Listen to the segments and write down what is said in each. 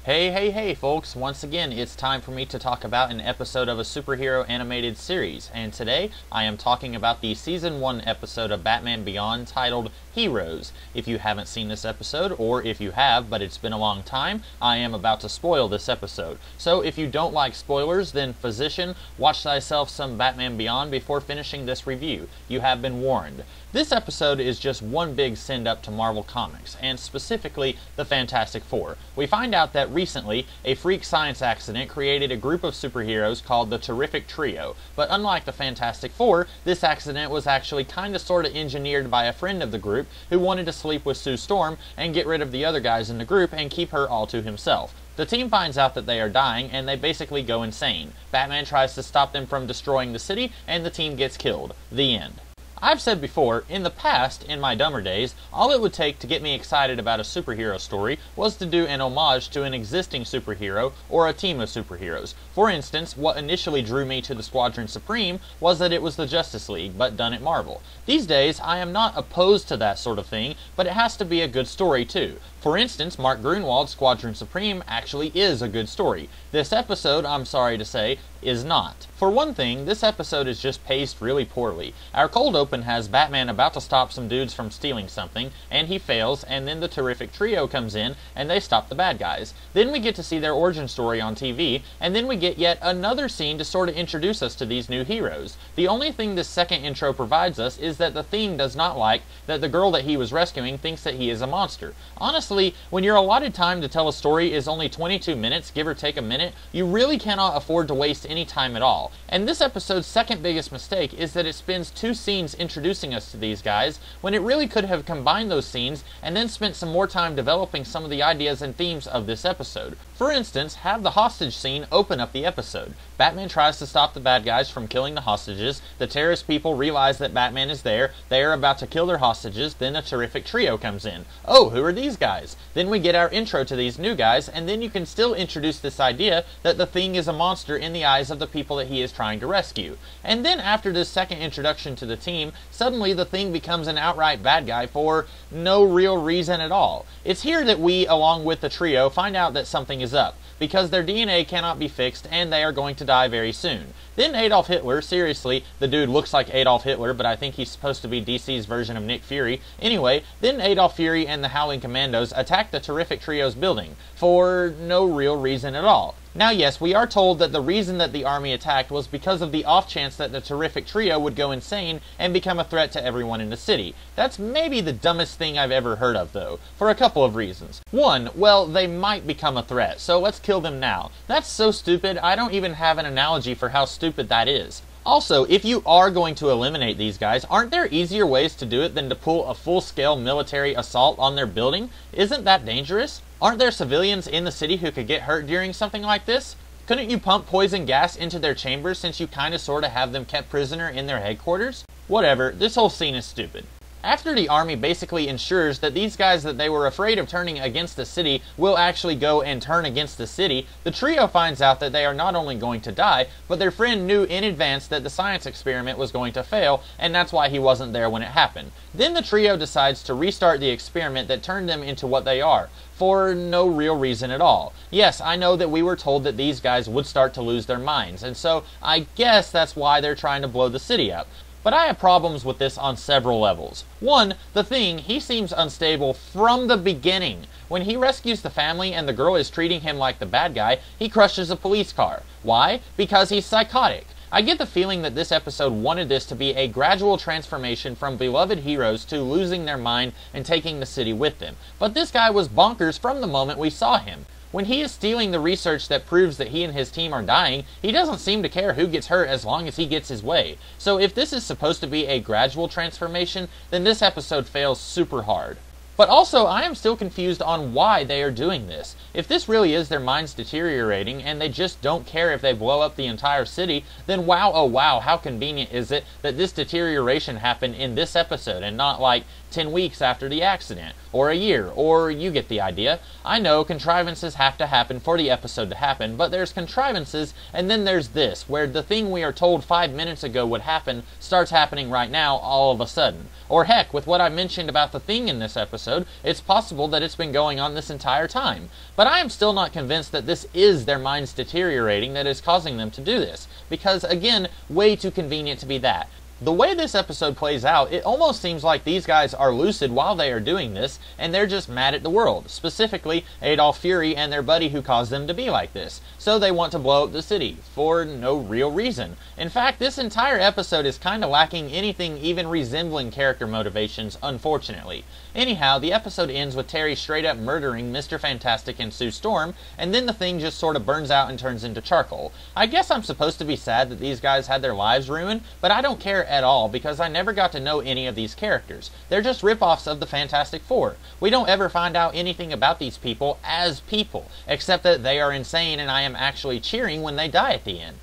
Hey folks, once again it's time for me to talk about an episode of a superhero animated series, and today I am talking about the Season 1 episode of Batman Beyond titled Heroes. If you haven't seen this episode, or if you have but it's been a long time, I am about to spoil this episode. So if you don't like spoilers, then physician, watch thyself some Batman Beyond before finishing this review. You have been warned. This episode is just one big send up to Marvel Comics, and specifically the Fantastic Four. We find out that recently, a freak science accident created a group of superheroes called the Terrific Trio, but unlike the Fantastic Four, this accident was actually kinda sorta engineered by a friend of the group who wanted to sleep with Sue Storm and get rid of the other guys in the group and keep her all to himself. The team finds out that they are dying, and they basically go insane. Batman tries to stop them from destroying the city, and the team gets killed. The end. I've said before, in the past, in my dumber days, all it would take to get me excited about a superhero story was to do an homage to an existing superhero or a team of superheroes. For instance, what initially drew me to the Squadron Supreme was that it was the Justice League, but done at Marvel. These days, I am not opposed to that sort of thing, but it has to be a good story too. For instance, Mark Gruenwald's Squadron Supreme actually is a good story. This episode, I'm sorry to say, is not. For one thing, this episode is just paced really poorly. Our cold open has Batman about to stop some dudes from stealing something, and he fails, and then the Terrific Trio comes in, and they stop the bad guys. Then we get to see their origin story on TV, and then we get yet another scene to sort of introduce us to these new heroes. The only thing this second intro provides us is that the Thing does not like that the girl that he was rescuing thinks that he is a monster. Honestly, when your allotted time to tell a story is only 22 minutes, give or take a minute, you really cannot afford to waste any time at all. And this episode's second biggest mistake is that it spends two scenes introducing us to these guys, when it really could have combined those scenes and then spent some more time developing some of the ideas and themes of this episode. For instance, have the hostage scene open up the episode. Batman tries to stop the bad guys from killing the hostages, the terrorist people realize that Batman is there, they are about to kill their hostages, then a Terrific Trio comes in. Oh, who are these guys? Then we get our intro to these new guys, and then you can still introduce this idea that the Thing is a monster in the eyes of the people that he is trying to rescue. And then after this second introduction to the team, suddenly the Thing becomes an outright bad guy for no real reason at all. It's here that we, along with the trio, find out that something is up, because their DNA cannot be fixed and they are going to die very soon. Then Adolf Hitler, seriously, the dude looks like Adolf Hitler, but I think he's supposed to be DC's version of Nick Fury. Anyway, then Adolf Fury and the Howling Commandos attack the Terrific Trio's building, for no real reason at all. Now yes, we are told that the reason that the army attacked was because of the off chance that the Terrific Trio would go insane and become a threat to everyone in the city. That's maybe the dumbest thing I've ever heard of though, for a couple of reasons. One, well, they might become a threat, so let's kill them now. That's so stupid, I don't even have an analogy for how stupid that is. Also, if you are going to eliminate these guys, aren't there easier ways to do it than to pull a full-scale military assault on their building? Isn't that dangerous? Aren't there civilians in the city who could get hurt during something like this? Couldn't you pump poison gas into their chambers since you kinda sorta have them kept prisoner in their headquarters? Whatever, this whole scene is stupid. After the army basically ensures that these guys that they were afraid of turning against the city will actually go and turn against the city, the trio finds out that they are not only going to die, but their friend knew in advance that the science experiment was going to fail, and that's why he wasn't there when it happened. Then the trio decides to restart the experiment that turned them into what they are, for no real reason at all. Yes, I know that we were told that these guys would start to lose their minds, and so I guess that's why they're trying to blow the city up. But I have problems with this on several levels. One, the Thing, he seems unstable from the beginning. When he rescues the family and the girl is treating him like the bad guy, he crushes a police car. Why? Because he's psychotic. I get the feeling that this episode wanted this to be a gradual transformation from beloved heroes to losing their mind and taking the city with them. But this guy was bonkers from the moment we saw him. When he is stealing the research that proves that he and his team are dying, he doesn't seem to care who gets hurt as long as he gets his way. So if this is supposed to be a gradual transformation, then this episode fails super hard. But also, I am still confused on why they are doing this. If this really is their minds deteriorating and they just don't care if they blow up the entire city, then wow, oh wow, how convenient is it that this deterioration happened in this episode and not like 10 weeks after the accident, or a year, or you get the idea. I know contrivances have to happen for the episode to happen, but there's contrivances, and then there's this, where the thing we are told 5 minutes ago would happen starts happening right now all of a sudden. Or heck, with what I mentioned about the Thing in this episode, episode, it's possible that it's been going on this entire time. But I am still not convinced that this is their minds deteriorating that is causing them to do this, because again, way too convenient to be that. The way this episode plays out, it almost seems like these guys are lucid while they are doing this, and they're just mad at the world, specifically Adolf Fury and their buddy who caused them to be like this. So they want to blow up the city, for no real reason. In fact, this entire episode is kinda lacking anything even resembling character motivations, unfortunately. Anyhow, the episode ends with Terry straight up murdering Mr. Fantastic and Sue Storm, and then the thing just sorta burns out and turns into charcoal. I guess I'm supposed to be sad that these guys had their lives ruined, but I don't care at all because I never got to know any of these characters. They're just rip-offs of the Fantastic Four. We don't ever find out anything about these people as people, except that they are insane and I am actually cheering when they die at the end.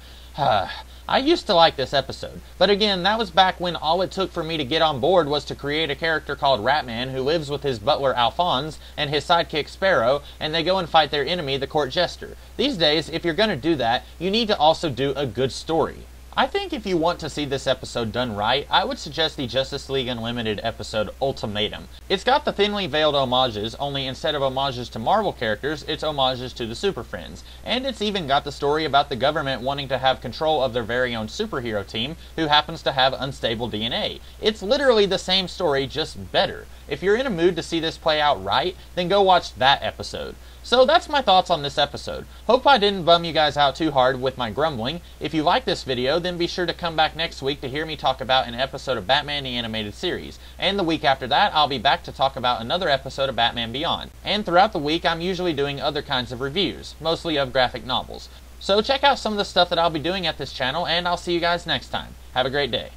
I used to like this episode, but again, that was back when all it took for me to get on board was to create a character called Ratman who lives with his butler Alphonse and his sidekick Sparrow, and they go and fight their enemy, the Court Jester. These days, if you're gonna do that, you need to also do a good story. I think if you want to see this episode done right, I would suggest the Justice League Unlimited episode Ultimatum. It's got the thinly veiled homages, only instead of homages to Marvel characters, it's homages to the Super Friends. And it's even got the story about the government wanting to have control of their very own superhero team, who happens to have unstable DNA. It's literally the same story, just better. If you're in a mood to see this play out right, then go watch that episode. So that's my thoughts on this episode. Hope I didn't bum you guys out too hard with my grumbling. If you like this video, then be sure to come back next week to hear me talk about an episode of Batman the Animated Series. And the week after that, I'll be back to talk about another episode of Batman Beyond. And throughout the week, I'm usually doing other kinds of reviews, mostly of graphic novels. So check out some of the stuff that I'll be doing at this channel, and I'll see you guys next time. Have a great day.